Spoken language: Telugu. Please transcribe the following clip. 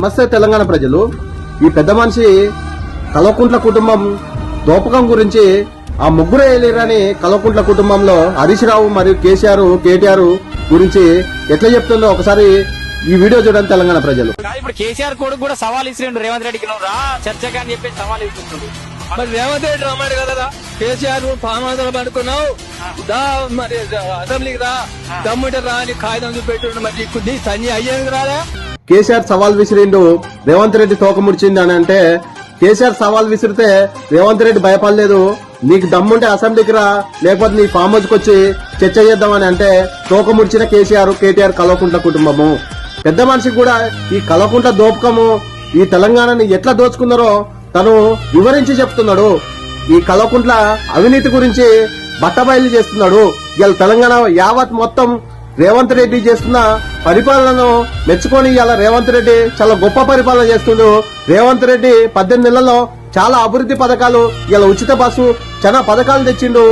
నమస్తే తెలంగాణ ప్రజలు. ఈ పెద్ద మనిషి కల్వకుంట్ల కుటుంబం దోపకం గురించి ఆ ముగ్గురే వెళ్ళిరని కల్వకుంట్ల కుటుంబంలో హరీష్ రావు మరియు కేటీఆర్ గురించి ఎట్లా చెప్తుందో ఒకసారి ఈ వీడియో చూడండి తెలంగాణ ప్రజలు. ఇప్పుడు కేసీఆర్ కొడుకు కూడా సవాల్ ఇస్తుండు రేవంత్ రెడ్డికి, నువ్వు రా చర్చగా అని చెప్పి సవాల్ ఇస్తుంటాడు. మరి రేవంత్ రెడ్డి రమ్మాడు కదా, కేసీఆర్ ఫామ్ హౌస్ లో పడుకున్నావు దా, మరి అసెంబ్లీకి రా, దమ్ముంటే రా అని కాగితం చూపెట్టు. మరి కొద్ది సంజయ్ అయ్యేందుకు రాలే? కేసీఆర్ సవాల్ విసిరిండు, రేవంత్ రెడ్డి తోక ముడిచింది అని అంటే, కేసీఆర్ సవాల్ విసిరితే రేవంత్ రెడ్డి భయపడలేదు. నీకు దమ్ముంటే అసెంబ్లీకి రా, లేకపోతే నీ ఫామ్ హౌస్ కి వచ్చి చర్చ చేద్దామని అంటే తోక ముడిచిన కేటీఆర్ కల్వకుంట్ల కుటుంబము. పెద్ద మనిషికి కూడా ఈ కల్వకుంట్ల దోపకము ఈ తెలంగాణని ఎట్లా దోచుకున్నారో తను వివరించి చెప్తున్నాడు. ఈ కల్వకుంట్ల అవినీతి గురించి బట్టబయలు చేస్తున్నాడు. ఇలా తెలంగాణ యావత్ మొత్తం రేవంత్ రెడ్డి చేస్తున్న పరిపాలనను మెచ్చుకొని ఇలా రేవంత్ రెడ్డి చాలా గొప్ప పరిపాలన చేస్తుండు. రేవంత్ రెడ్డి 18 నెలల్లో చాలా అభివృద్ధి పథకాలు, ఇలా ఉచిత బస్సు చాలా పథకాలు తెచ్చిండు.